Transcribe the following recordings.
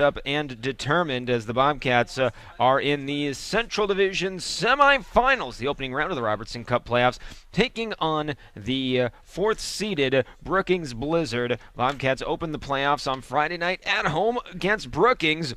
up and determined as the Bobcats are in the Central Division semifinals, the opening round of the Robertson Cup playoffs, taking on the fourth-seeded Brookings Blizzard. Bobcats opened the playoffs on Friday night at home against Brookings.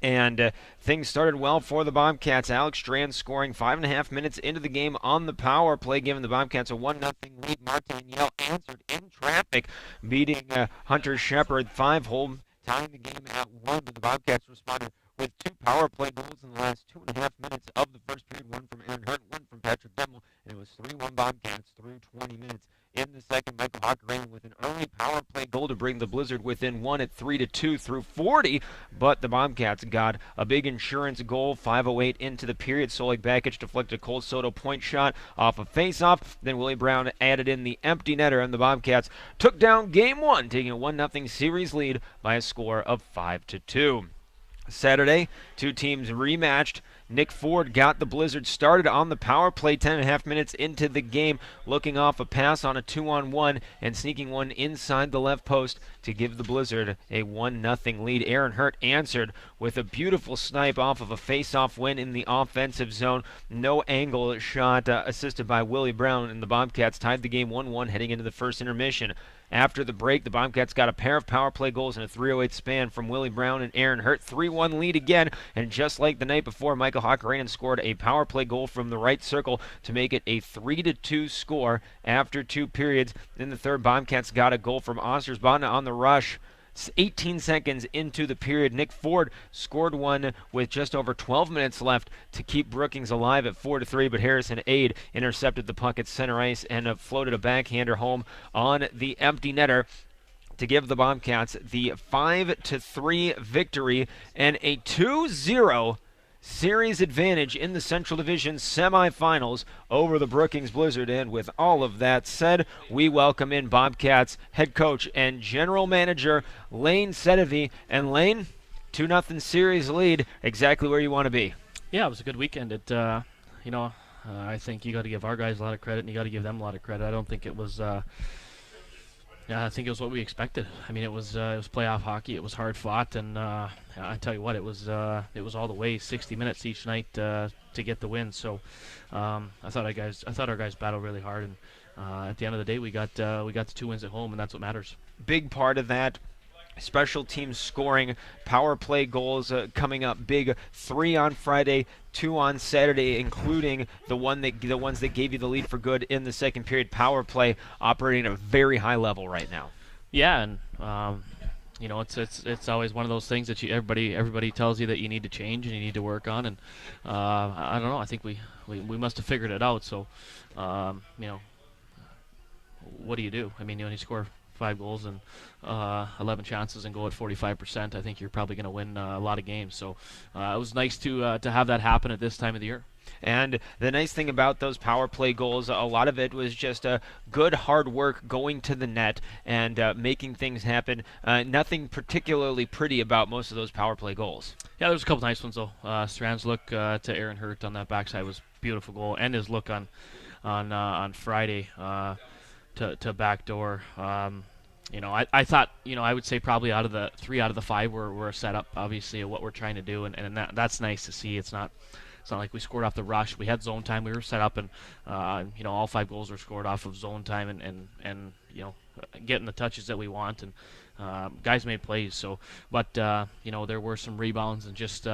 And things started well for the Bobcats. Alex Strand scoring 5.5 minutes into the game on the power play, giving the Bobcats a 1-0 lead. Martin Yell answered in traffic, beating Hunter Shepard 5-hole, tying the game at 1. But the Bobcats responded with two power play goals in the last 2.5 minutes of the first period, one from Aaron Hurt, one from Patrick Demmel, and it was 3-1 Bobcats through 20 minutes. In the second, Michael Hockerain with an early power play goal to bring the Blizzard within one at 3-2 through 40, but the Bobcats got a big insurance goal, 5:08 into the period. Solik Bakic deflected a Cold Soto point shot off a face-off. Then Willie Brown added in the empty netter, and the Bobcats took down Game 1, taking a 1-0 series lead by a score of 5-2. Saturday, two teams rematched. Nick Ford got the Blizzard started on the power play 10.5 minutes into the game, looking off a pass on a 2-on-1 and sneaking one inside the left post to give the Blizzard a 1-0 lead. Aaron Hurt answered with a beautiful snipe off of a face-off win in the offensive zone. No angle shot assisted by Willie Brown, and the Bobcats tied the game 1-1 heading into the first intermission. After the break, the Bobcats got a pair of power play goals in a 3:08 span from Willie Brown and Aaron Hurt. 3-1 lead again, and just like the night before, Michael Hockerainen scored a power play goal from the right circle to make it a 3-2 score after two periods. In the third, Bobcats got a goal from Ostersbotna on the rush. 18 seconds into the period, Nick Ford scored one with just over 12 minutes left to keep Brookings alive at 4-3, but Harrison Ade intercepted the puck at center ice and floated a backhander home on the empty netter to give the Bobcats the 5-3 victory and a 2-0 series advantage in the Central Division semifinals over the Brookings Blizzard. And with all of that said, we welcome in Bobcats head coach and general manager Layne Sedevie. And Layne, 2-0 series lead, exactly where you want to be. Yeah, it was a good weekend. I think you got to give our guys a lot of credit, and you got to give them a lot of credit. I don't think it was. I think it was what we expected. I mean, it was playoff hockey. It was hard fought, and I tell you what, it was all the way 60 minutes each night to get the win. So I thought our guys battled really hard, and at the end of the day, we got the 2 wins at home, and that's what matters. Big part of that. Special teams scoring, power play goals coming up big. 3 on Friday, 2 on Saturday, including the ones that gave you the lead for good in the second period. Power play operating at a very high level right now. Yeah, and it's always one of those things that everybody tells you that you need to change and you need to work on, and I don't know. I think we must have figured it out. So, what do you do? I mean, when you score 5 goals and 11 chances and go at 45%, I think you're probably going to win a lot of games. So it was nice to have that happen at this time of the year. And the nice thing about those power play goals, a lot of it was just good hard work going to the net and making things happen. Nothing particularly pretty about most of those power play goals. Yeah, there was a couple nice ones though. Strand's look to Aaron Hurt on that backside was a beautiful goal, and his look on Friday to backdoor. I thought, I would say probably out of the 3 out of the 5 were set up, obviously, of what we're trying to do, and that's nice to see. It's not like we scored off the rush. We had zone time. We were set up, and all 5 goals were scored off of zone time and getting the touches that we want, and guys made plays. So, but there were some rebounds, and just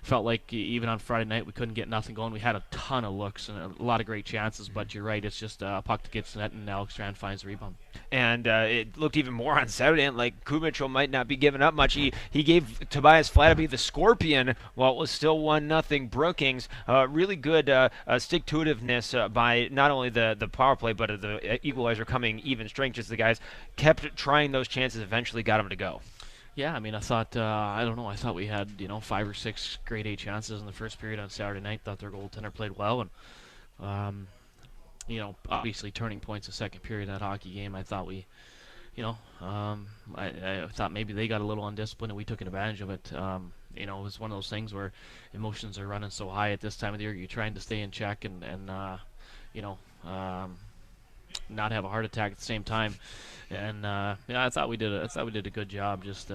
felt like even on Friday night we couldn't get nothing going. We had a ton of looks and a lot of great chances, but you're right, it's just a puck that gets net, and Alex Strand finds the rebound. And it looked even more on Saturday, and like Kubichel might not be giving up much. He gave Tobias Flatterby the Scorpion while it was still 1-0 Brookings. Really good stick-to-itiveness by not only the power play, but the equalizer coming even strength. Just the guys kept trying those chances, eventually got them to go. Yeah, I mean, I thought I thought we had 5 or 6 grade A chances in the first period on Saturday night. Thought their goaltender played well, and obviously turning points the second period of that hockey game. I thought I thought maybe they got a little undisciplined and we took advantage of it. It was one of those things where emotions are running so high at this time of the year. You're trying to stay in check and not have a heart attack at the same time. And I thought we did a good job. Just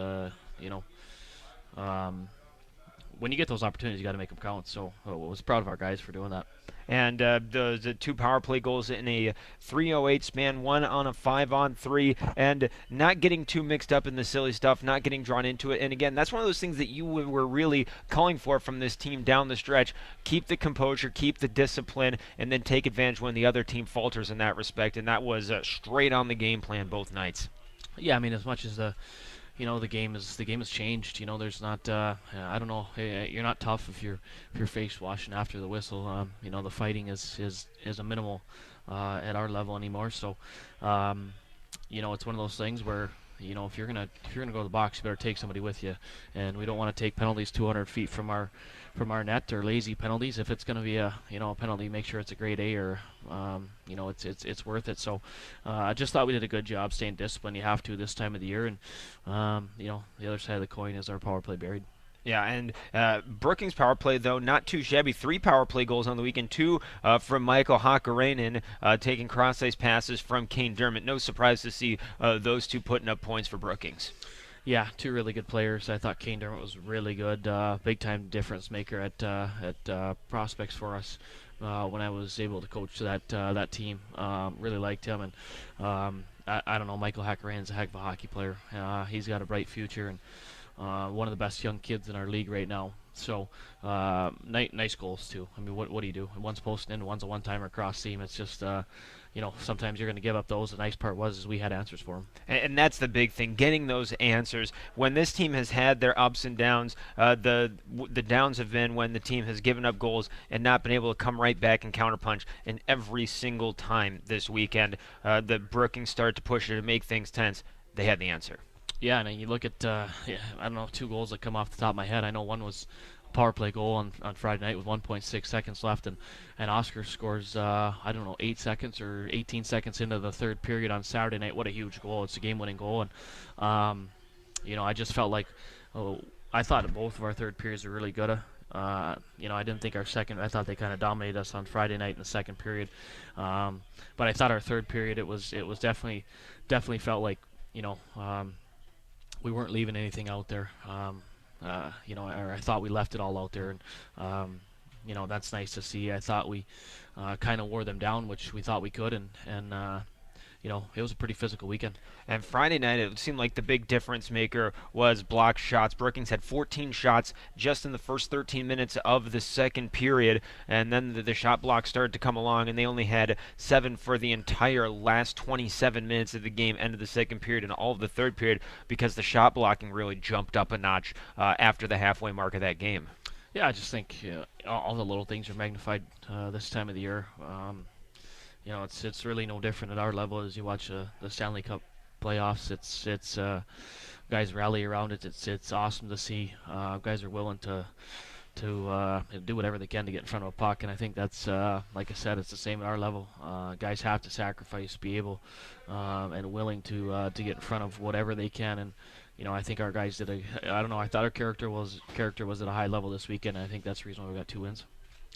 when you get those opportunities, you got to make them count. So I was proud of our guys for doing that. And the two power play goals in a 3:08 span, one on a 5-on-3, and not getting too mixed up in the silly stuff, not getting drawn into it. And again, that's one of those things that you were really calling for from this team down the stretch. Keep the composure, keep the discipline, and then take advantage when the other team falters in that respect. And that was straight on the game plan both nights. Yeah, I mean, as much as the game has changed. There's not I don't know. You're not tough if you're face washing after the whistle. The fighting is a minimal at our level anymore. So it's one of those things where if you're gonna go to the box, you better take somebody with you, and we don't want to take penalties 200 feet from our net, or lazy penalties. If it's going to be a penalty, make sure it's a grade A, or it's worth it. So I just thought we did a good job staying disciplined. You have to this time of the year, and the other side of the coin is our power play buried. Yeah, and Brookings' power play, though, not too shabby. 3 power play goals on the weekend, 2 from Michael Hakkarainen, taking cross-ice passes from Kane Dermott. No surprise to see those two putting up points for Brookings. Yeah, two really good players. I thought Kane Dermott was really good, big time difference maker at prospects for us. When I was able to coach that team, really liked him, and I don't know. Michael Hakkarainen's a heck of a hockey player. He's got a bright future, and one of the best young kids in our league right now. So nice goals too. I mean, what do you do? One's posting in, one's a one-timer cross seam. It's just sometimes you're going to give up those. The nice part was we had answers for them. And that's the big thing, getting those answers. When this team has had their ups and downs, the downs have been when the team has given up goals and not been able to come right back and counterpunch. And every single time this weekend, the Brookings started to push it to make things tense. They had the answer. Yeah, and you look at I don't know, 2 goals that come off the top of my head. I know one was a power play goal on Friday night with 1.6 seconds left, and Oscar scores I don't know, 8 seconds or 18 seconds into the third period on Saturday night. What a huge goal! It's a game-winning goal, and I just felt like I thought both of our third periods were really good. I didn't think our second. I thought they kind of dominated us on Friday night in the second period, but I thought our third period it was definitely felt like we weren't leaving anything out there. Or I thought we left it all out there, and that's nice to see. I thought we kind of wore them down, which we thought we could, and it was a pretty physical weekend. And Friday night, it seemed like the big difference maker was blocked shots. Brookings had 14 shots just in the first 13 minutes of the second period, and then the shot block started to come along, and they only had 7 for the entire last 27 minutes of the game, end of the second period, and all of the third period, because the shot blocking really jumped up a notch after the halfway mark of that game. Yeah, I just think all the little things are magnified this time of the year. It's really no different at our level as you watch the Stanley Cup playoffs. It's guys rally around it. It's awesome to see. Guys are willing to do whatever they can to get in front of a puck, and I think that's like I said, it's the same at our level. Guys have to sacrifice, be able and willing to get in front of whatever they can, and I think our guys did I don't know. I thought our character was at a high level this weekend. And I think that's the reason why we got 2 wins.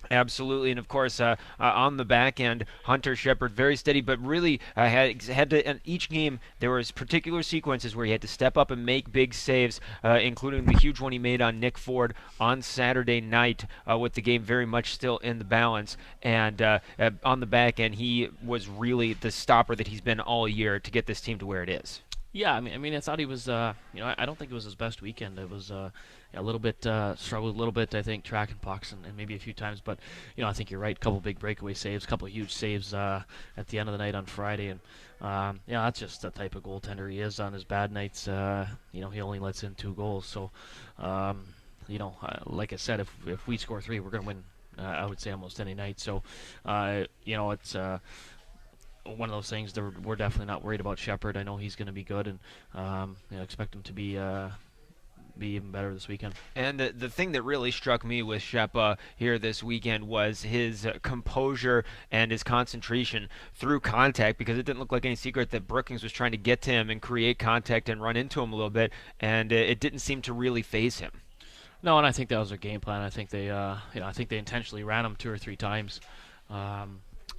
Absolutely, and of course, on the back end, Hunter Shepard very steady, but really had to. In each game, there was particular sequences where he had to step up and make big saves, including the huge one he made on Nick Ford on Saturday night, with the game very much still in the balance. And on the back end, he was really the stopper that he's been all year to get this team to where it is. Yeah, I mean, I thought he was. I don't think it was his best weekend. It was a little bit struggled a little bit. I think tracking pucks and maybe a few times, but I think you're right. A couple big breakaway saves, a couple of huge saves at the end of the night on Friday, and that's just the type of goaltender he is. On his bad nights, he only lets in 2 goals. So, like I said, if we score 3, we're gonna win. I would say almost any night. So, it's. One of those things that we're definitely not worried about Shepard. I know he's going to be good, and expect him to be even better this weekend. And the thing that really struck me with Shepa here this weekend was his composure and his concentration through contact, because it didn't look like any secret that Brookings was trying to get to him and create contact and run into him a little bit, and it didn't seem to really phase him. No, and I think that was their game plan. I think they intentionally ran him 2 or 3 times.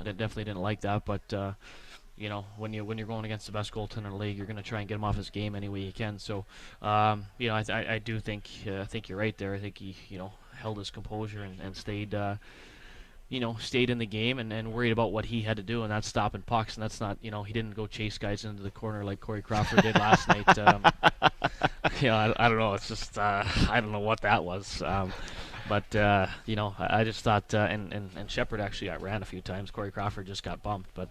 I definitely didn't like that, but when you're going against the best goaltender in the league, you're going to try and get him off his game any way you can. So, I do think you're right there. I think he held his composure and stayed stayed in the game and worried about what he had to do, and that's stopping pucks. And that's not he didn't go chase guys into the corner like Corey Crawford did last night. I don't know. It's just I don't know what that was. But I just thought, and Shepard actually got ran a few times. Corey Crawford just got bumped, but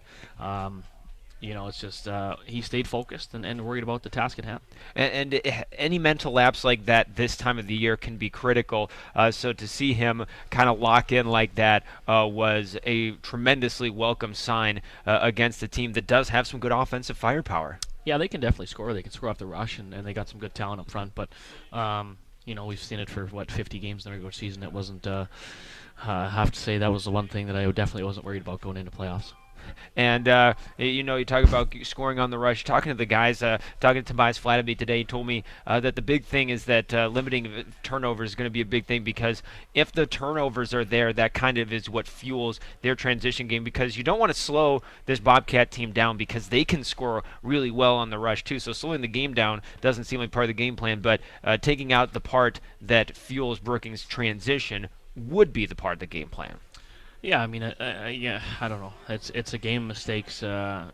it's just he stayed focused and worried about the task at hand. And any mental lapse like that this time of the year can be critical. So to see him kind of lock in like that was a tremendously welcome sign against a team that does have some good offensive firepower. Yeah, they can definitely score. They can score off the rush, and they got some good talent up front. But we've seen it for 50 games in the regular season. It wasn't. I have to say that was the one thing that I definitely wasn't worried about going into playoffs. And you talk about scoring on the rush. Talking to the guys, talking to Tobias Sedevie today, he told me that the big thing is that limiting turnovers is going to be a big thing, because if the turnovers are there, that kind of is what fuels their transition game, because you don't want to slow this Bobcat team down, because they can score really well on the rush too. So slowing the game down doesn't seem like part of the game plan, but taking out the part that fuels Brookings' transition would be the part of the game plan. Yeah, I mean, I don't know. It's a game of mistakes, in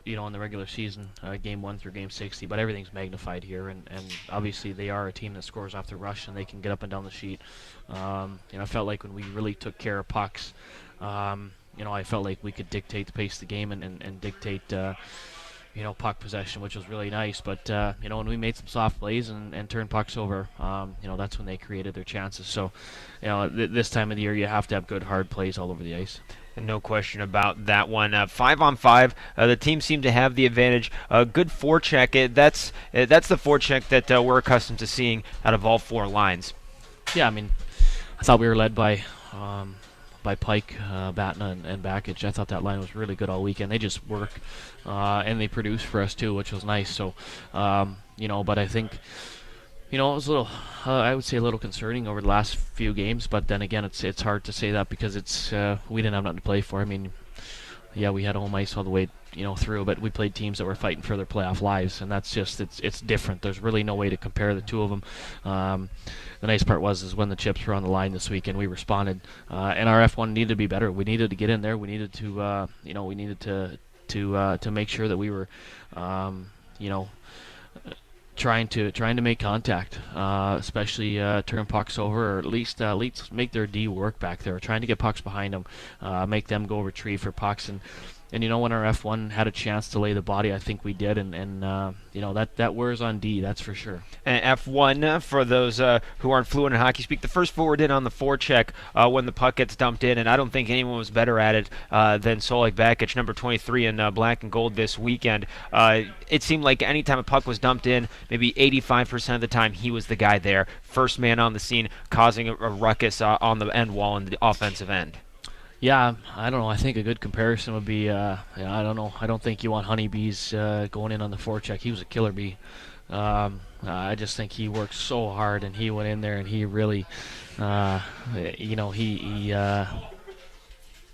the regular season, game 1 through game 60, but everything's magnified here, and obviously they are a team that scores off the rush and they can get up and down the sheet. I felt like when we really took care of pucks, I felt like we could dictate the pace of the game and dictate. Puck possession, which was really nice. But, when we made some soft plays and turned pucks over, that's when they created their chances. So, this time of the year, you have to have good, hard plays all over the ice. And no question about that one. 5-on-5, the team seemed to have the advantage. Good forecheck. That's the forecheck that we're accustomed to seeing out of all four lines. Yeah, I mean, I thought we were led by Pike, Batna, and Bakich. I thought that line was really good all weekend. They just work, and they produce for us too, which was nice. So, but I think, it was a little, I would say a little concerning over the last few games. But then again, it's hard to say that because we didn't have nothing to play for. I mean, yeah, we had home ice all the way through, but we played teams that were fighting for their playoff lives, and that's just it's different. There's really no way to compare the two of them. The nice part was when the chips were on the line this weekend, we responded, and our F1 needed to be better. We needed to get in there. We needed to to make sure that we were trying to make contact, especially turn pucks over, or at least make their D work back there, trying to get pucks behind them, make them go retrieve for pucks. And when our F1 had a chance to lay the body, I think we did, and that wears on D, that's for sure. And F1, for those who aren't fluent in hockey speak, the first forward in on the forecheck when the puck gets dumped in, and I don't think anyone was better at it than Solek Bakich, number 23 in black and gold this weekend. It seemed like any time a puck was dumped in, maybe 85% of the time he was the guy there, first man on the scene, causing a ruckus on the end wall in the offensive end. Yeah, I don't know. I think a good comparison would be, I don't know. I don't think you want honeybees going in on the forecheck. He was a killer bee. I just think he worked so hard, and he went in there, and he really, he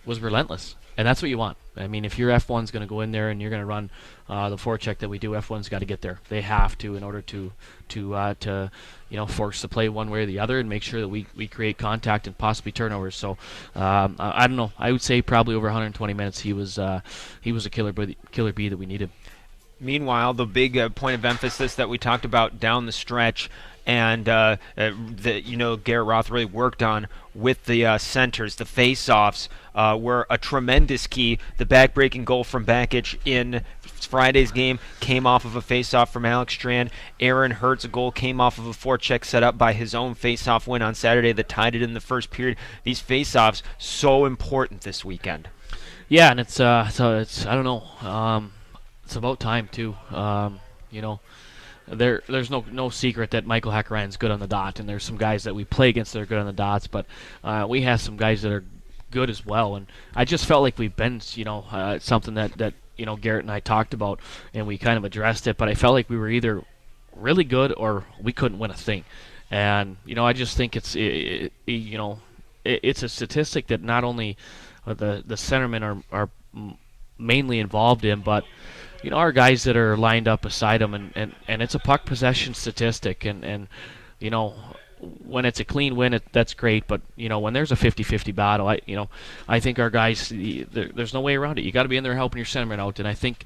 was relentless. And that's what you want. I mean, if your F1's going to go in there and you're going to run the forecheck that we do, F1's got to get there. They have to, in order to force the play one way or the other and make sure that we create contact and possibly turnovers. So I don't know. I would say probably over 120 minutes he was a killer bee that we needed. Meanwhile, the big point of emphasis that we talked about down the stretch, and that Garrett Roth really worked on with the centers, the face-offs, were a tremendous key. The back-breaking goal from Bakich in Friday's game came off of a face-off from Alex Strand. Aaron Hurt's goal came off of a forecheck set up by his own face-off win on Saturday that tied it in the first period. These face-offs so important this weekend. Yeah, and it's I don't know. It's about time too. There's no secret that Michael Hackerain's good on the dot, and there's some guys that we play against that are good on the dots, but we have some guys that are good as well. And I just felt like we've been, something that Garrett and I talked about, and we kind of addressed it. But I felt like we were either really good or we couldn't win a thing. And I just think it's a statistic that not only the centermen are mainly involved in, but our guys that are lined up beside him, and it's a puck possession statistic, and you know, when it's a clean win, that's great. But when there's a 50-50 battle, I think our guys, there's no way around it. You got to be in there helping your centerman out, and I think.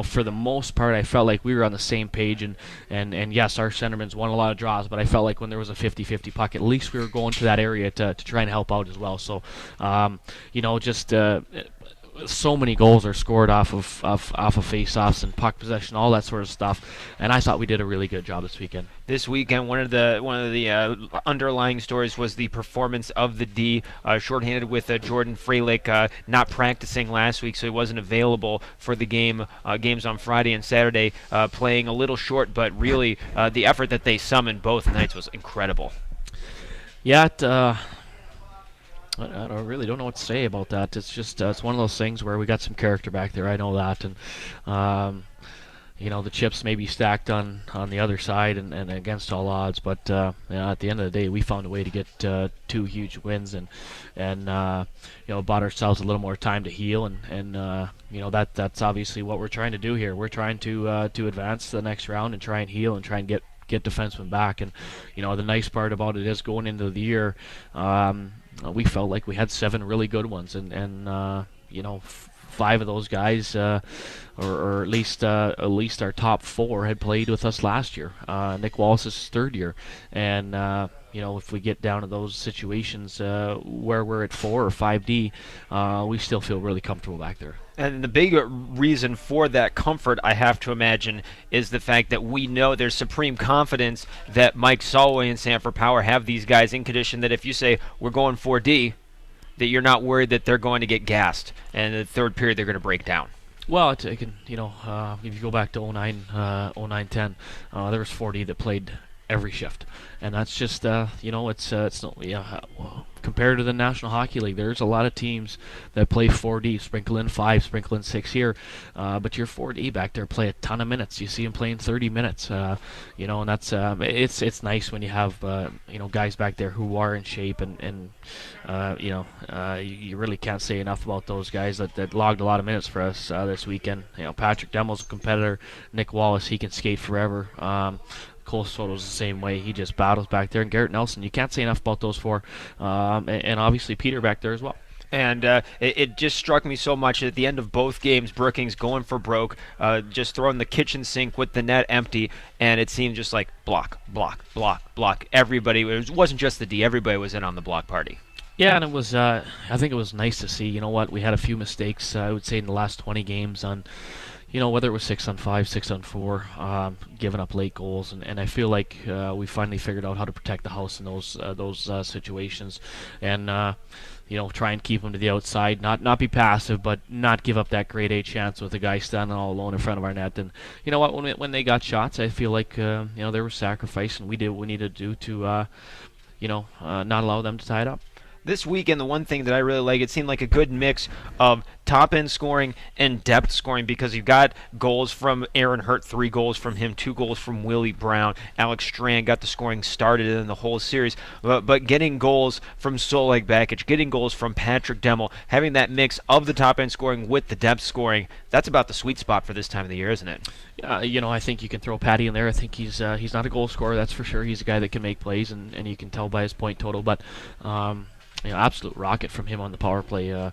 For the most part, I felt like we were on the same page, and yes, our centerman's won a lot of draws, but I felt like when there was a 50-50 puck, at least we were going to that area to try and help out as well. So, just so many goals are scored off of face-offs and puck possession, all that sort of stuff, and I thought we did a really good job this weekend. This weekend, one of the underlying stories was the performance of the D, shorthanded with Jordan Freilich not practicing last week, so he wasn't available for the games on Friday and Saturday, playing a little short, but really the effort that they summoned both nights was incredible. Yeah, I really don't know what to say about that. It's just it's one of those things where we got some character back there. I know that, and the chips may be stacked on the other side and against all odds. But at the end of the day, we found a way to get 2 huge wins and bought ourselves a little more time to heal. And that's obviously what we're trying to do here. We're trying to advance to the next round and try and heal and try and get defensemen back. And the nice part about it is going into the year. We felt like we had 7 really good ones, and 5 of those guys, or at least our top 4, had played with us last year. Nick Wallace's 3rd year, and if we get down to those situations where we're at 4 or 5D, we still feel really comfortable back there. And the big reason for that comfort, I have to imagine, is the fact that we know there's supreme confidence that Mike Solway and Sanford Power have these guys in condition that if you say we're going 4D, that you're not worried that they're going to get gassed and in the third period they're going to break down. Well, if you go back to 09-10, there was 4D that played every shift, and that's just compared to the National Hockey League, there's a lot of teams that play 4D, sprinkle in 5, sprinkle in 6 here, but your 4D back there play a ton of minutes. You see them playing 30 minutes, and that's it's nice when you have guys back there who are in shape, and you really can't say enough about those guys that logged a lot of minutes for us this weekend. Patrick Demel's a competitor. Nick Wallace, he can skate forever. Cole Soto's the same way. He just battles back there. And Garrett Nelson, you can't say enough about those 4. And obviously Peter back there as well. And it just struck me so much at the end of both games, Brookings going for broke, just throwing the kitchen sink with the net empty, and it seemed just like block, block, block, block. Everybody, it wasn't just the D, everybody was in on the block party. Yeah, and it was. I think it was nice to see. You know what? We had a few mistakes. I would say in the last 20 games on, whether it was 6-on-5, 6-on-4, giving up late goals, and I feel like we finally figured out how to protect the house in those situations, and try and keep them to the outside, not be passive, but not give up that grade A chance with the guy standing all alone in front of our net. And you know what? When they got shots, I feel like there was sacrifice, and we did what we needed to do to not allow them to tie it up. This weekend, the one thing that I really like, it seemed like a good mix of top-end scoring and depth scoring because you've got goals from Aaron Hurt, 3 goals from him, 2 goals from Willie Brown. Alex Strand got the scoring started in the whole series. But getting goals from Soleg Bakic, getting goals from Patrick Demel, having that mix of the top-end scoring with the depth scoring, that's about the sweet spot for this time of the year, isn't it? Yeah, I think you can throw Patty in there. I think he's not a goal scorer, that's for sure. He's a guy that can make plays, and you can tell by his point total. But absolute rocket from him on the power play.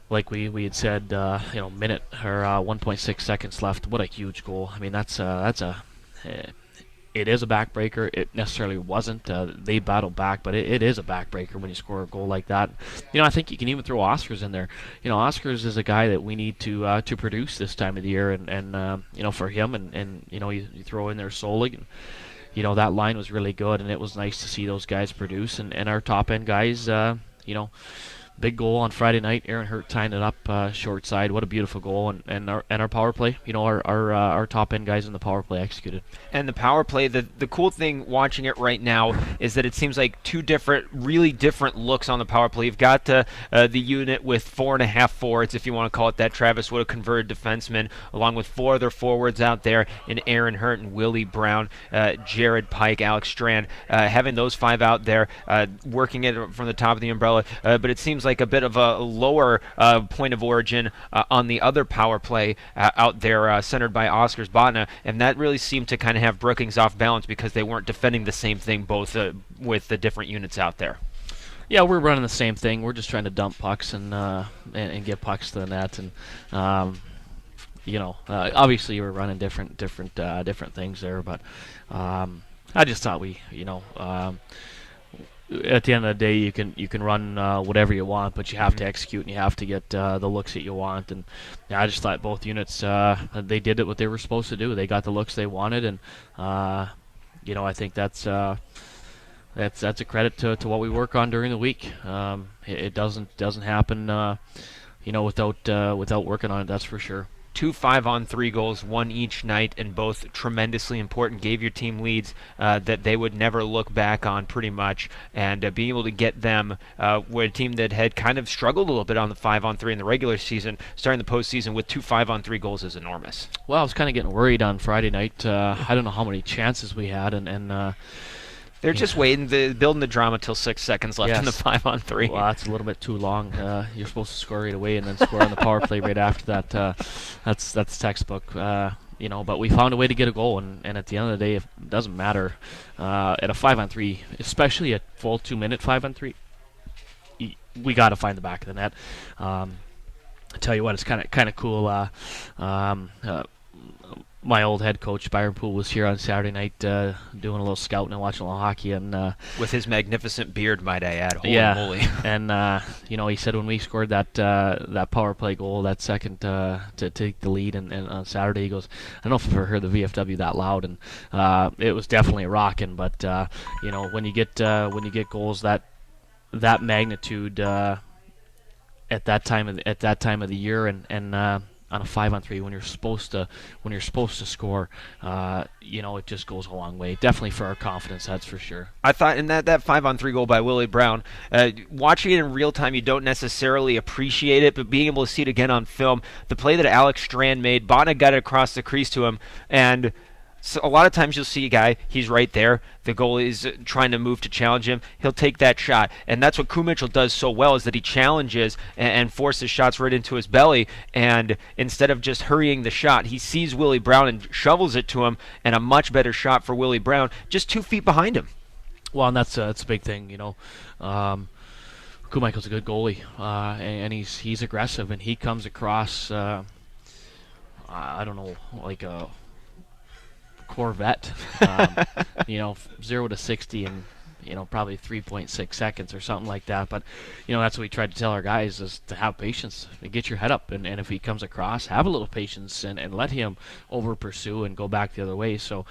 Like we had said, minute or 1.6 seconds left. What a huge goal! I mean, that's it is a backbreaker. It necessarily wasn't. They battled back, but it is a backbreaker when you score a goal like that. I think you can even throw Oscars in there. Oscars is a guy that we need to produce this time of the year, and for him, and you throw in there Solig. And, that line was really good, and it was nice to see those guys produce. And our top-end guys, big goal on Friday night. Aaron Hurt tying it up short side. What a beautiful goal. And our power play, our top-end guys in the power play executed. And the power play, the cool thing watching it right now is that it seems like 2 really different looks on the power play. You've got the unit with 4.5 forwards, if you want to call it that. Travis Wood, a converted defenseman, along with 4 other forwards out there in Aaron Hurt and Willie Brown, Jared Pike, Alex Strand, having those 5 out there working it from the top of the umbrella. But it seems seems like a bit of a lower point of origin on the other power play out there, centered by Oscars Botna, and that really seemed to kind of have Brookings off balance because they weren't defending the same thing both with the different units out there. Yeah, we're running the same thing. We're just trying to dump pucks and get pucks to the net, and obviously we're running different things there. But I just thought at the end of the day, you can run whatever you want, but you have to execute and you have to get the looks that you want. And I just thought both units they did what they were supposed to do. They got the looks they wanted, and I think that's a credit to what we work on during the week. It doesn't happen, without working on it. That's for sure. 2 5-on-3 goals, one each night, and both tremendously important. Gave your team leads that they would never look back on, pretty much. And being able to get them with a team that had kind of struggled a little bit on the 5-on-3 in the regular season, starting the postseason with 2 5-on-3 goals is enormous. Well, I was kind of getting worried on Friday night. I don't know how many chances we had, and they're just waiting, building the drama till 6 seconds left in the 5-on-3. Well, that's a little bit too long. You're supposed to score right away and then score on the power play right after that. That's textbook. But we found a way to get a goal, and at the end of the day, it doesn't matter. At a 5-on-3, especially a full 2-minute 5-on-3, we got to find the back of the net. I tell you what, it's kind of cool. My old head coach, Byron Poole, was here on Saturday night doing a little scouting and watching a little hockey. And with his magnificent beard, might I add. Holy moly. And, he said when we scored that power play goal, that second to take the lead, and on Saturday he goes, I don't know if I've ever heard the VFW that loud. And it was definitely rocking. But, when you get goals that magnitude at that time of the year, and on a 5-on-3 when you're supposed to score, it just goes a long way. Definitely for our confidence, that's for sure. I thought in that 5-on-3 goal by Willie Brown, watching it in real time, you don't necessarily appreciate it, but being able to see it again on film, the play that Alex Strand made, Botna got it across the crease to him, and so a lot of times you'll see a guy, he's right there, the goalie is trying to move to challenge him, he'll take that shot. And that's what Ku Mitchell does so well, is that he challenges and forces shots right into his belly, and instead of just hurrying the shot, he sees Willie Brown and shovels it to him, and a much better shot for Willie Brown, just 2 feet behind him. Well, and that's a big thing, Ku Michael's a good goalie, and he's aggressive, and he comes across, I don't know, like a Corvette, 0 to 60 in probably 3.6 seconds or something like that. But that's what we tried to tell our guys, is to have patience and get your head up, and if he comes across, have a little patience and let him over pursue and go back the other way. So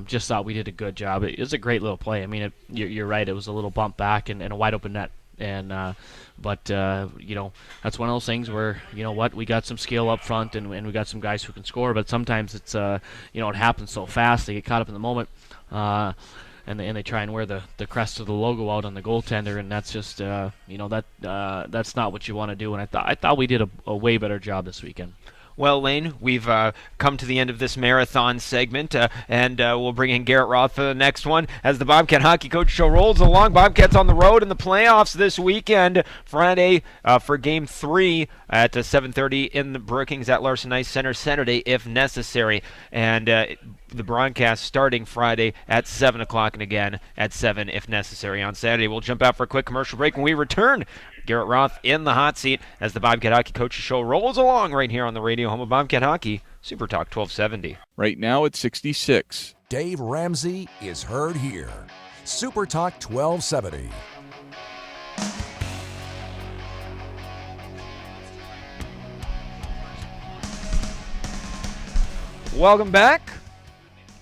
just thought we did a good job. It was a great little play. I mean, you're right, it was a little bump back and a wide open net. And but that's one of those things where we got some skill up front, and we got some guys who can score, but sometimes it's it happens so fast, they get caught up in the moment, and they try and wear the crest of the logo out on the goaltender, and that's just that's not what you want to do. And I thought we did a way better job this weekend. Well, Layne, we've come to the end of this marathon segment, and we'll bring in Garrett Roth for the next one as the Bobcat Hockey Coach Show rolls along. Bobcats on the road in the playoffs this weekend. Friday for Game 3 at 7:30 in the Brookings at Larson Ice Center. Saturday, if necessary. And the broadcast starting Friday at 7 o'clock, and again at 7 if necessary on Saturday. We'll jump out for a quick commercial break when we return. Garrett Roth in the hot seat as the Bobcat Hockey Coaches Show rolls along right here on the radio home of Bobcat Hockey, Super Talk 1270. Right now it's 66. Dave Ramsey is heard here. Super Talk 1270. Welcome back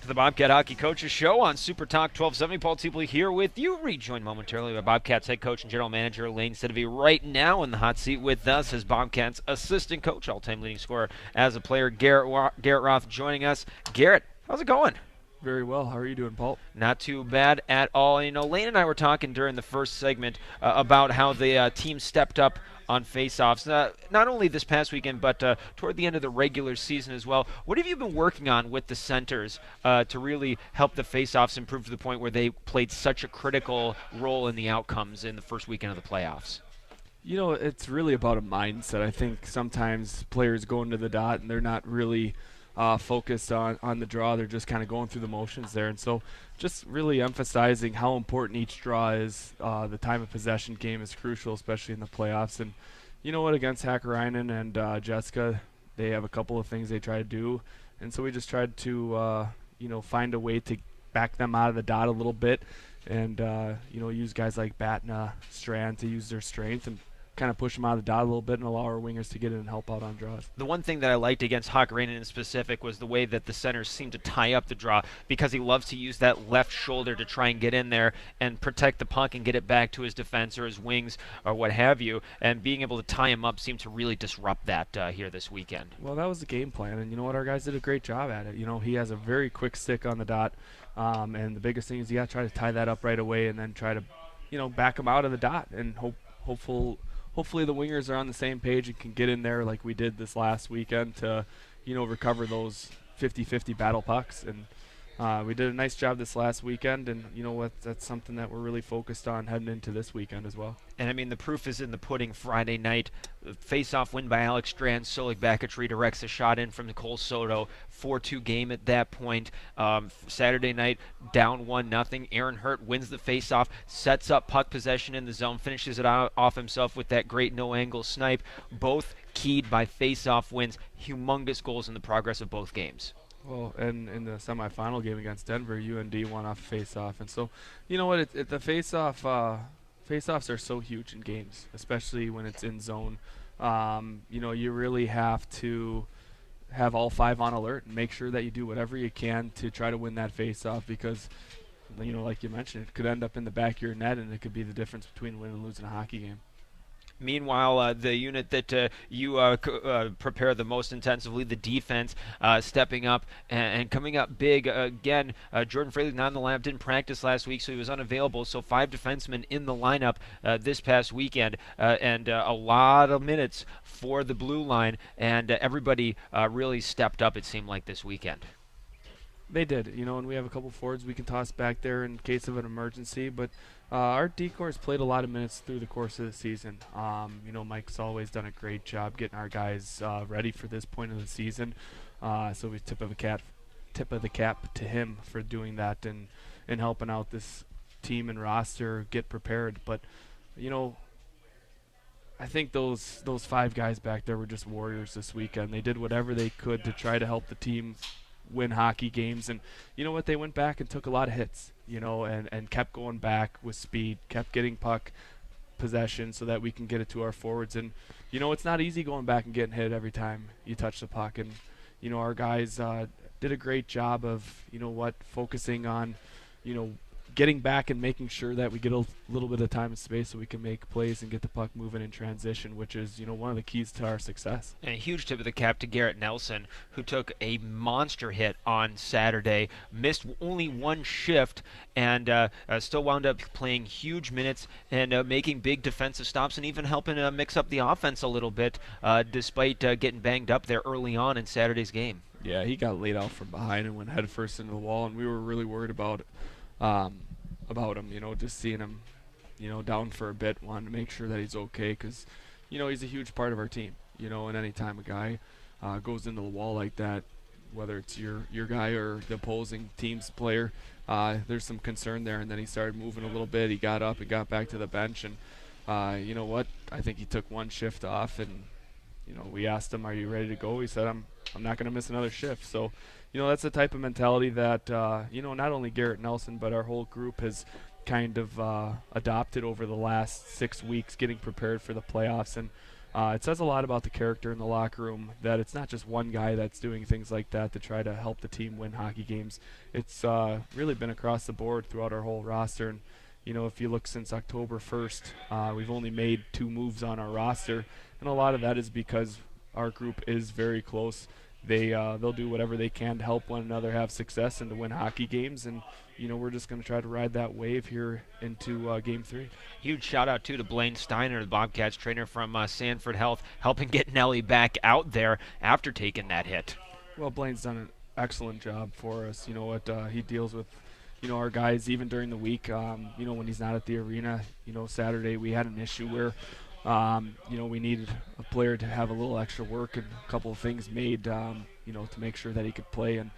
to the Bobcat Hockey Coaches Show on Super Talk 1270. Paul Teeple here with you. Rejoined momentarily by Bobcats head coach and general manager Layne Sedevie. Right now in the hot seat with us is Bobcats assistant coach, all-time leading scorer as a player, Garrett Roth, joining us. Garrett, how's it going? Very well. How are you doing, Paul? Not too bad at all. Layne and I were talking during the first segment about how the team stepped up on faceoffs, not only this past weekend, but toward the end of the regular season as well. What have you been working on with the centers to really help the faceoffs improve to the point where they played such a critical role in the outcomes in the first weekend of the playoffs? It's really about a mindset. I think sometimes players go into the dot and they're not really focused on the draw. They're just kind of going through the motions there. And so just really emphasizing how important each draw is. The time of possession game is crucial, especially in the playoffs. And you know what, against Hakkarainen and Jessica, they have a couple of things they try to do. And so we just tried to, find a way to back them out of the dot a little bit and, use guys like Batna, Strand to use their strength and kind of push them out of the dot a little bit and allow our wingers to get in and help out on draws. The one thing that I liked against Hakkarainen in specific was the way that the centers seemed to tie up the draw, because he loves to use that left shoulder to try and get in there and protect the puck and get it back to his defense or his wings or what have you. And being able to tie him up seemed to really disrupt that here this weekend. Well, that was the game plan, and you know what? Our guys did a great job at it. He has a very quick stick on the dot, and the biggest thing is you got to try to tie that up right away and then try to, back him out of the dot and hopefully the wingers are on the same page and can get in there like we did this last weekend to, recover those 50-50 battle pucks. And we did a nice job this last weekend, and you know what? That's something that we're really focused on heading into this weekend as well. And I mean, the proof is in the pudding. Friday night, face-off win by Alex Strand. Solik Backetry directs a shot in from Nicole Soto. 4-2 game at that point. Saturday night, down 1-0. Aaron Hurt wins the face-off, sets up puck possession in the zone, finishes it off himself with that great no-angle snipe. Both keyed by face-off wins. Humongous goals in the progress of both games. Well, and in the semifinal game against Denver, UND won off face-off. And so, you know what? The face-offs are so huge in games, especially when it's in zone. You really have to have all five on alert and make sure that you do whatever you can to try to win that face-off because, like you mentioned, it could end up in the back of your net and it could be the difference between winning and losing a hockey game. Meanwhile, the unit that you prepare the most intensively, the defense, stepping up and coming up big again. Jordan Fraley not in the lineup, didn't practice last week, so he was unavailable. So 5 defensemen in the lineup this past weekend, and a lot of minutes for the blue line, and everybody really stepped up, it seemed like, this weekend. They did, and we have a couple forwards we can toss back there in case of an emergency, but our D-corps played a lot of minutes through the course of the season. Mike's always done a great job getting our guys ready for this point of the season, so we tip of the cap to him for doing that and helping out this team and roster get prepared. But, I think those 5 guys back there were just warriors this weekend. They did whatever they could to try to help the team win hockey games, and you know what, they went back and took a lot of hits, and kept going back with speed, kept getting puck possession so that we can get it to our forwards. And it's not easy going back and getting hit every time you touch the puck, and our guys did a great job of focusing on getting back and making sure that we get a little bit of time and space so we can make plays and get the puck moving in transition, which is, one of the keys to our success. And a huge tip of the cap to Garrett Nelson, who took a monster hit on Saturday, missed only one shift, and still wound up playing huge minutes and making big defensive stops and even helping mix up the offense a little bit, despite getting banged up there early on in Saturday's game. Yeah, he got laid out from behind and went head first into the wall, and we were really worried about him, just seeing him, down for a bit, wanted to make sure that he's okay because, he's a huge part of our team, and any time a guy goes into the wall like that, whether it's your guy or the opposing team's player, there's some concern there. And then he started moving a little bit. He got up and got back to the bench, and you know what? I think he took one shift off, and we asked him, "Are you ready to go?" He said, "I'm not going to miss another shift." So, that's the type of mentality that not only Garrett Nelson but our whole group has kind of adopted over the last 6 weeks, getting prepared for the playoffs. And it says a lot about the character in the locker room that it's not just one guy that's doing things like that to try to help the team win hockey games. It's really been across the board throughout our whole roster. And if you look since October 1st, we've only made 2 moves on our roster, and a lot of that is because our group is very close. They'll do whatever they can to help one another have success and to win hockey games, and we're just going to try to ride that wave here into Game 3. Huge shout out to Blaine Steiner, the Bobcats trainer from Sanford Health, helping get Nelly back out there after taking that hit. Well, Blaine's done an excellent job for us. He deals with our guys even during the week. When he's not at the arena. Saturday we had an issue where We needed a player to have a little extra work and a couple of things made, to make sure that he could play. And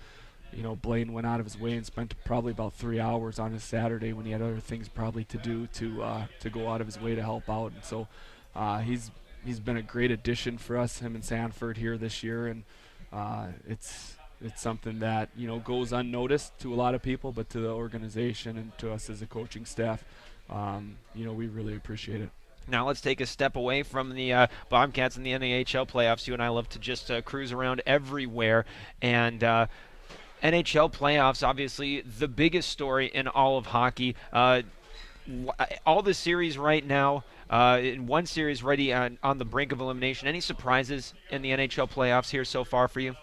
Layne went out of his way and spent probably about 3 hours on his Saturday when he had other things probably to do to go out of his way to help out. And so he's been a great addition for us, him and Sanford here this year, and it's something that goes unnoticed to a lot of people, but to the organization and to us as a coaching staff, we really appreciate it. Now let's take a step away from the Bobcats in the NHL playoffs. You and I love to just cruise around everywhere, and NHL playoffs, obviously the biggest story in all of hockey. All the series right now, in one series ready on the brink of elimination. Any surprises in the NHL playoffs here so far for you?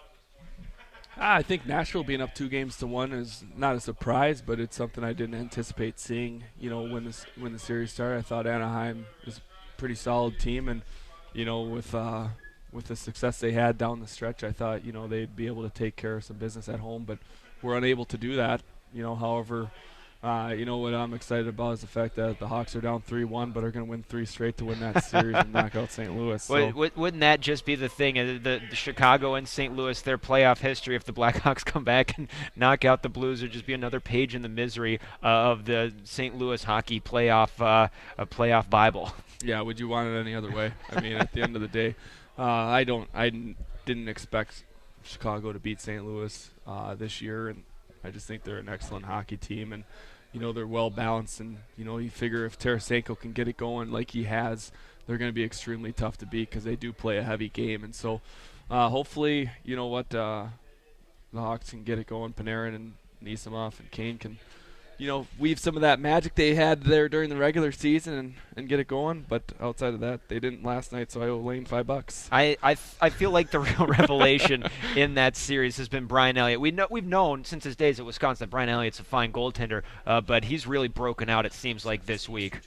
I think Nashville being up 2-1 is not a surprise, but it's something I didn't anticipate seeing. When the series started, I thought Anaheim was a pretty solid team, and with the success they had down the stretch, I thought they'd be able to take care of some business at home, but we're unable to do that. However, what I'm excited about is the fact that the Hawks are down 3-1, but are going to win 3 straight to win that series and knock out St. Louis. So. Wouldn't that just be the thing? The Chicago and St. Louis, their playoff history, if the Blackhawks come back and knock out the Blues, would just be another page in the misery of the St. Louis hockey playoff Bible. Yeah, would you want it any other way? I mean, at the end of the day, I didn't expect Chicago to beat St. Louis this year, and I just think they're an excellent hockey team, and they're well balanced, and you figure if Tarasenko can get it going like he has, they're going to be extremely tough to beat because they do play a heavy game. And so hopefully the Hawks can get it going. Panarin and Nisimov and Kane can weave some of that magic they had there during the regular season and get it going. But outside of that, they didn't last night, so I owe Layne $5. I feel like the real revelation in that series has been Brian Elliott. We've known since his days at Wisconsin that Brian Elliott's a fine goaltender, but he's really broken out, it seems like, this week.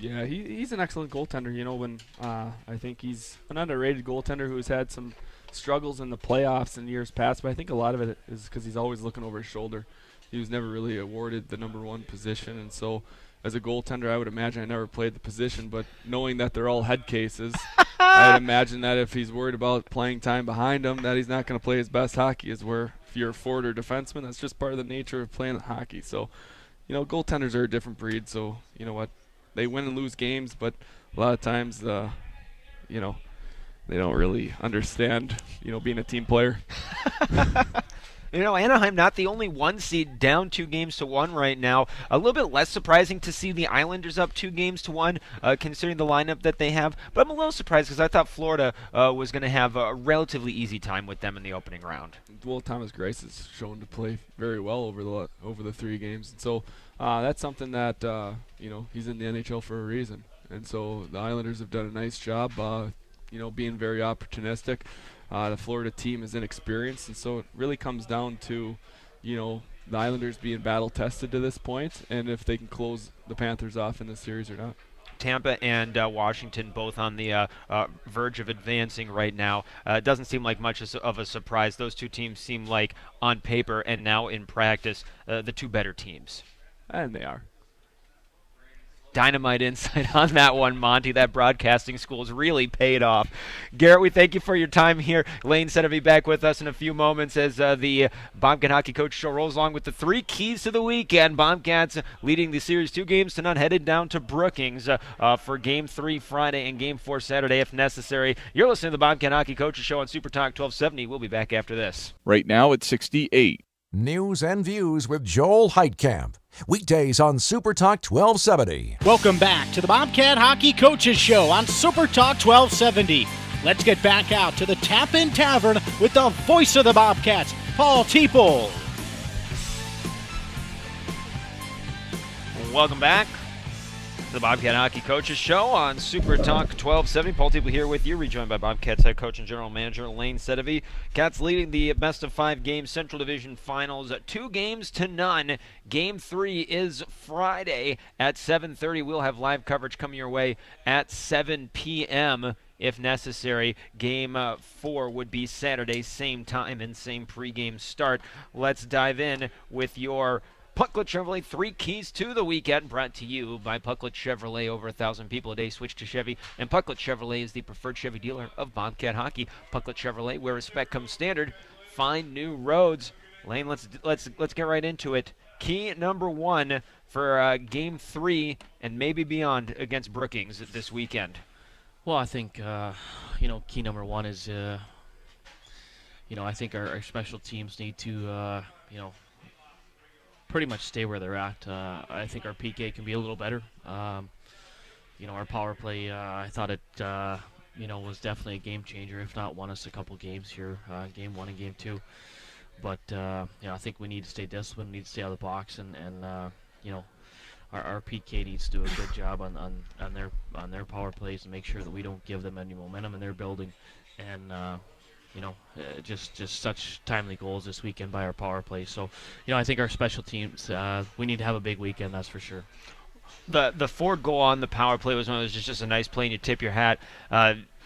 Yeah, he's an excellent goaltender. When I think he's an underrated goaltender who's had some struggles in the playoffs in years past, but I think a lot of it is because he's always looking over his shoulder. He was never really awarded the number 1 position, and so as a goaltender, I would imagine I never played the position, but knowing that they're all head cases, I'd imagine that if he's worried about playing time behind him, that he's not going to play his best hockey. Is where if you're a forward or defenseman, that's just part of the nature of playing hockey. So, goaltenders are a different breed. So, they win and lose games, but a lot of times, they don't really understand, being a team player. Anaheim not the only 1 seed, down 2-1 right now. A little bit less surprising to see the Islanders up 2-1, considering the lineup that they have. But I'm a little surprised because I thought Florida was going to have a relatively easy time with them in the opening round. Well, Thomas Greiss has shown to play very well over the 3 games, and so that's something that he's in the NHL for a reason. And so the Islanders have done a nice job, being very opportunistic. The Florida team is inexperienced, and so it really comes down to, the Islanders being battle-tested to this point, and if they can close the Panthers off in this series or not. Tampa and Washington both on the verge of advancing right now. It doesn't seem like much of a surprise. Those 2 teams seem like, on paper and now in practice, the 2 better teams. And they are. Dynamite insight on that one, Monty. That broadcasting school's really paid off. Garrett, we thank you for your time here. Layne Sedevie back with us in a few moments as the Bobcat Hockey Coach Show rolls along with the 3 keys to the weekend. Bobcats leading the series 2-0, headed down to Brookings for Game 3 Friday and Game 4 Saturday if necessary. You're listening to the Bobcat Hockey Coaches Show on Super Talk 1270. We'll be back after this. Right now it's 68. News and Views with Joel Heitkamp. Weekdays on Super Talk 1270. Welcome back to the Bobcat Hockey Coaches Show on Super Talk 1270. Let's get back out to the Tap-In Tavern with the voice of the Bobcats, Paul Teeple. Welcome back to the Bobcat Hockey Coaches Show on Super Talk 1270. Paul Teeple here with you, rejoined by Bobcats head coach and general manager Layne Sedevie. Cats leading the best-of-5 game Central Division Finals 2-0. Game 3 is Friday at 7:30. We'll have live coverage coming your way at 7 p.m. if necessary. Game 4 would be Saturday, same time and same pregame start. Let's dive in with your Pucklet Chevrolet, 3 keys to the weekend, brought to you by Pucklet Chevrolet. Over 1,000 people a day switch to Chevy, and Pucklet Chevrolet is the preferred Chevy dealer of Bobcat hockey. Pucklet Chevrolet, where respect comes standard. Find new roads. Layne, let's get right into it. Key number 1 for Game 3 and maybe beyond against Brookings this weekend. Well, I think key number 1 is I think our special teams need to pretty much stay where they're at. I think our PK can be a little better. Our power play, I thought it was definitely a game changer, if not won us a couple games here, Game 1 and Game 2. But I think we need to stay disciplined, need to stay out of the box, and our PK needs to do a good job on their power plays and make sure that we don't give them any momentum in their building. And just such timely goals this weekend by our power play. So, I think our special teams, we need to have a big weekend, that's for sure. The Ford goal on the power play was just a nice play, and you tip your hat.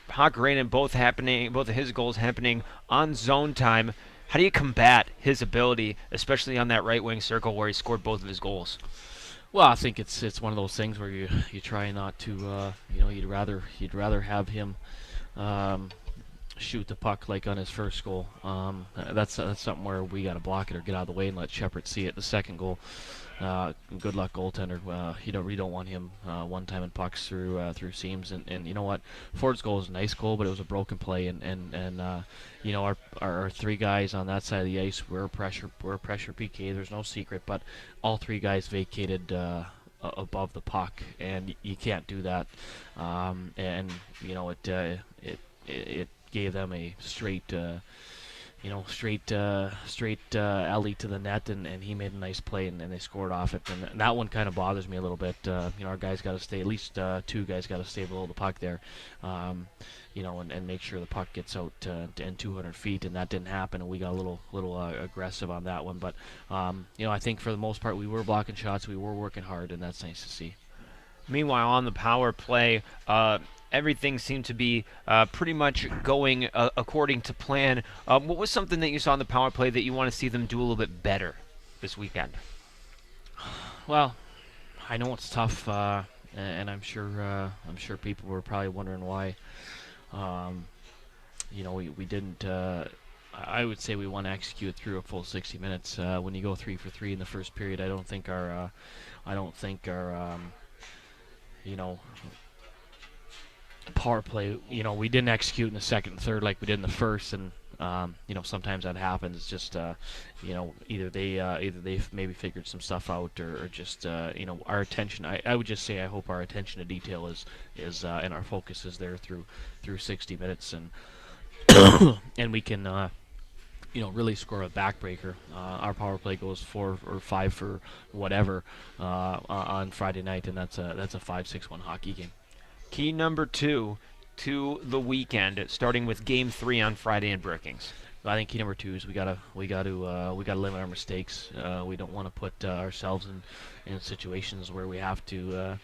Hakkarainen, both of his goals happening on zone time. How do you combat his ability, especially on that right wing circle where he scored both of his goals? Well, I think it's one of those things where you try not to, you'd rather have him shoot the puck like on his first goal. That's something where we got to block it or get out of the way and let Shepard see it. The second goal, good luck goaltender. We don't want him one-timing pucks through seams. And you know what? Ford's goal was a nice goal, but it was a broken play. And our 3 guys on that side of the ice were a pressure PK. There's no secret, but all 3 guys vacated above the puck, and you can't do that. It gave them a straight alley to the net, and he made a nice play, and they scored off it. And that one kind of bothers me a little bit. Our guys got to stay, at least 2 guys got to stay below the puck there, and make sure the puck gets out to 200 feet, and that didn't happen, and we got a little aggressive on that one. But, I think for the most part we were blocking shots, we were working hard, and that's nice to see. Meanwhile, on the power play, everything seemed to be pretty much going according to plan. What was something that you saw on the power play that you want to see them do a little bit better this weekend? Well, I know it's tough, and I'm sure people were probably wondering why. We didn't. I would say we want to execute through a full 60 minutes. When you go 3 for 3 in the first period, I don't think our power play, we didn't execute in the second and third like we did in the first, and sometimes that happens. It's just either they've maybe figured some stuff out, or just our attention. I would just say I hope our attention to detail is and our focus is there through 60 minutes, and and we can really score a backbreaker. Our power play goes 4 or 5 for whatever on Friday night, and that's a 5-6-1 hockey game. Key number 2 to the weekend, starting with Game 3 on Friday in Brookings. I think key number 2 is we gotta limit our mistakes. We don't want to put ourselves in situations where we have to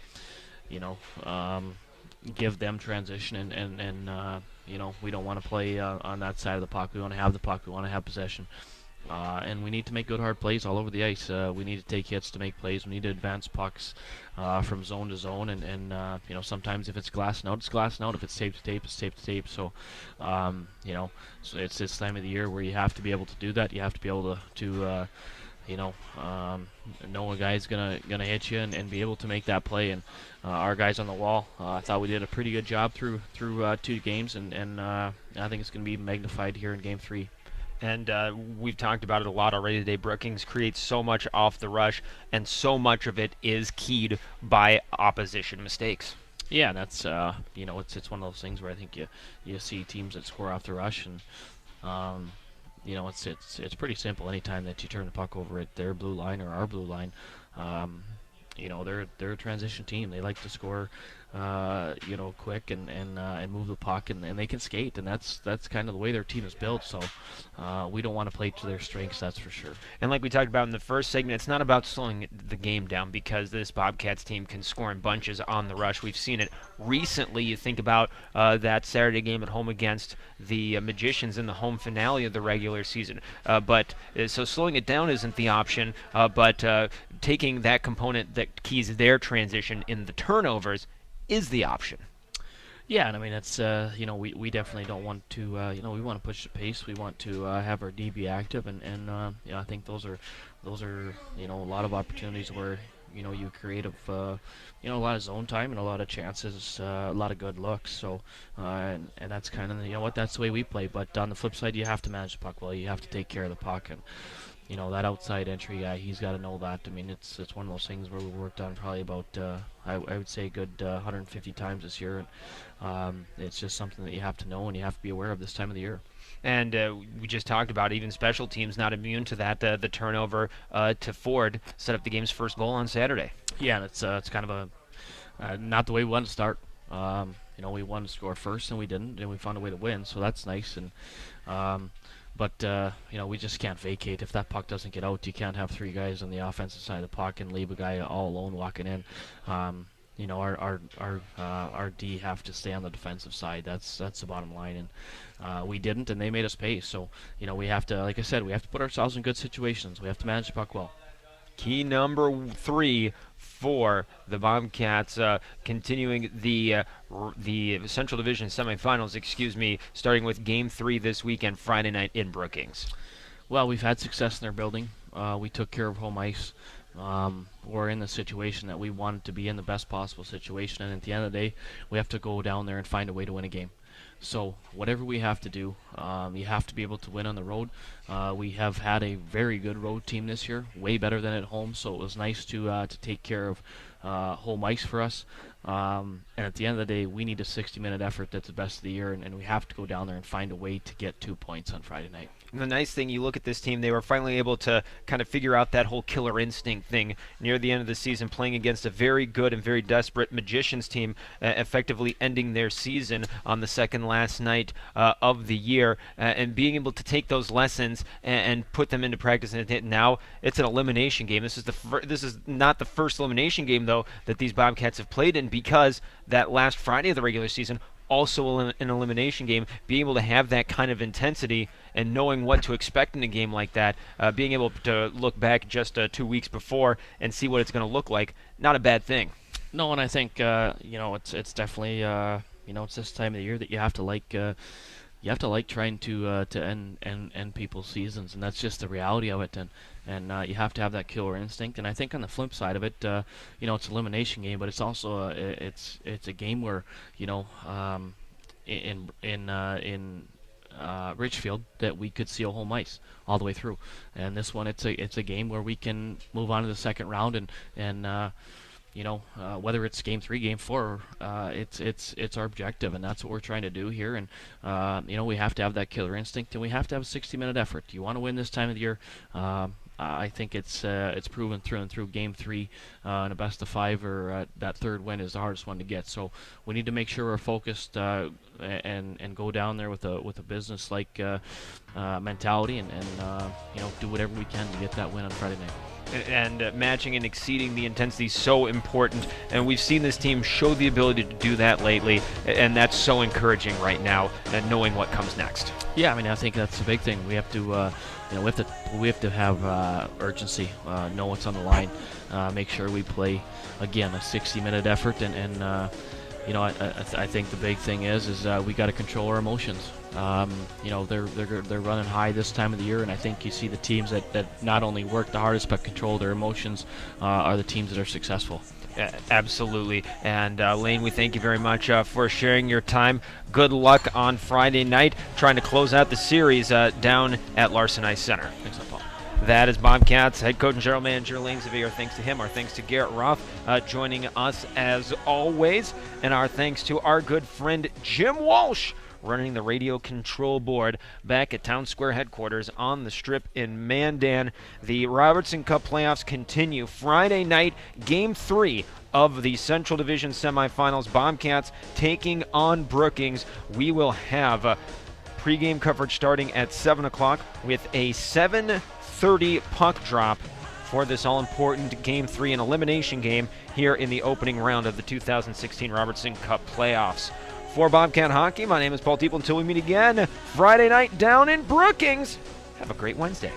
give them transition, and we don't want to play on that side of the puck. We want to have the puck. We want to have possession. And we need to make good hard plays all over the ice. We need to take hits to make plays. We need to advance pucks from zone to zone, and sometimes if it's glassing out, it's glassing out. If it's tape to tape, it's tape to tape. So, so it's this time of the year where you have to be able to do that. You have to be able to know a guy's gonna hit you and be able to make that play. And our guys on the wall, I thought we did a pretty good job through 2 games, and I think it's gonna be magnified here in Game 3. And we've talked about it a lot already today. Brookings creates so much off the rush, and so much of it is keyed by opposition mistakes. Yeah, that's it's one of those things where I think you see teams that score off the rush, and it's pretty simple. Anytime that you turn the puck over at their blue line or our blue line, they're a transition team. They like to score, quick and move the puck, and they can skate, and that's kind of the way their team is built. So we don't want to play to their strengths, that's for sure. And like we talked about in the first segment, it's not about slowing the game down because this Bobcats team can score in bunches on the rush. We've seen it recently. You think about that Saturday game at home against the Magicians in the home finale of the regular season. So slowing it down isn't the option, but taking that component that keys their transition in the turnovers is the option. Yeah, and I mean it's we definitely don't want to we want to push the pace. We want to have our D be active, and I think those are a lot of opportunities where you create a lot of zone time and a lot of chances, a lot of good looks. So and that's kind of that's the way we play. But on the flip side, you have to manage the puck well. You have to take care of the puck, and that outside entry guy, he's got to know that. I mean, it's one of those things where we worked on probably about I would say a good 150 times this year. And it's just something that you have to know and you have to be aware of this time of the year. And we just talked about even special teams not immune to that. The turnover to Ford set up the game's first goal on Saturday. Yeah, and it's kind of not the way we wanted to start. We wanted to score first and we didn't, and we found a way to win, so that's nice. And But we just can't vacate. If that puck doesn't get out, you can't have three guys on the offensive side of the puck and leave a guy all alone walking in. Our D have to stay on the defensive side. That's the bottom line, and we didn't, and they made us pay. So we have to, like I said, we have to put ourselves in good situations. We have to manage the puck well. Key number 3 for the Bobcats, continuing the Central Division semifinals, starting with Game 3 this weekend, Friday night in Brookings. Well, we've had success in their building. We took care of home ice. We're in the situation that we wanted to be in, the best possible situation, and at the end of the day, we have to go down there and find a way to win a game. So whatever we have to do, you have to be able to win on the road. We have had a very good road team this year, way better than at home, so it was nice to take care of home ice for us. And at the end of the day, we need a 60-minute effort that's the best of the year, and we have to go down there and find a way to get 2 points on Friday night. And the nice thing, you look at this team, they were finally able to kind of figure out that whole killer instinct thing near the end of the season, playing against a very good and very desperate Magicians team, effectively ending their season on the second last night of the year, and being able to take those lessons and put them into practice. And now it's an elimination game. This is not the first elimination game, though, that these Bobcats have played in, because that last Friday of the regular season, also an elimination game, being able to have that kind of intensity and knowing what to expect in a game like that, being able to look back just 2 weeks before and see what it's going to look like, not a bad thing. No, and I think it's definitely it's this time of the year that you have to like trying to end people's seasons, and that's just the reality of it. And you have to have that killer instinct. And I think on the flip side of it, it's an elimination game, but it's also it's a game where in Richfield that we could seal home ice all the way through. And this one, it's a game where we can move on to the second round, and whether it's game 3, game 4, it's our objective, and that's what we're trying to do here. And we have to have that killer instinct, and we have to have a 60-minute effort. You want to win this time of the year. I think it's proven through and through. Game 3 in a best of 5, or that third win is the hardest one to get. So we need to make sure we're focused and go down there with a business-like mentality, and do whatever we can to get that win on Friday night. And matching and exceeding the intensity is so important, and we've seen this team show the ability to do that lately, and that's so encouraging right now, and knowing what comes next. Yeah, I mean, I think that's the big thing. We have to we have to have urgency, know what's on the line, make sure we play again a 60-minute effort, and I think the big thing is we got to control our emotions. They're running high this time of the year, and I think you see the teams that not only work the hardest but control their emotions are the teams that are successful. Absolutely. And Layne, we thank you very much for sharing your time. Good luck on Friday night, trying to close out the series down at Larson Ice Center. Thanks, Paul. That is Bobcats head coach and general manager Layne Sedevie. Our thanks to him. Our thanks to Garrett Roth joining us as always. And our thanks to our good friend Jim Walsh running the radio control board back at Town Square headquarters on the Strip in Mandan. The Robertson Cup playoffs continue. Friday night, Game 3 of the Central Division semifinals. Bobcats taking on Brookings. We will have pregame coverage starting at 7 o'clock with a 7:30 puck drop for this all-important Game 3, an elimination game here in the opening round of the 2016 Robertson Cup playoffs. For Bobcat Hockey, my name is Paul Teeple. Until we meet again Friday night down in Brookings, have a great Wednesday.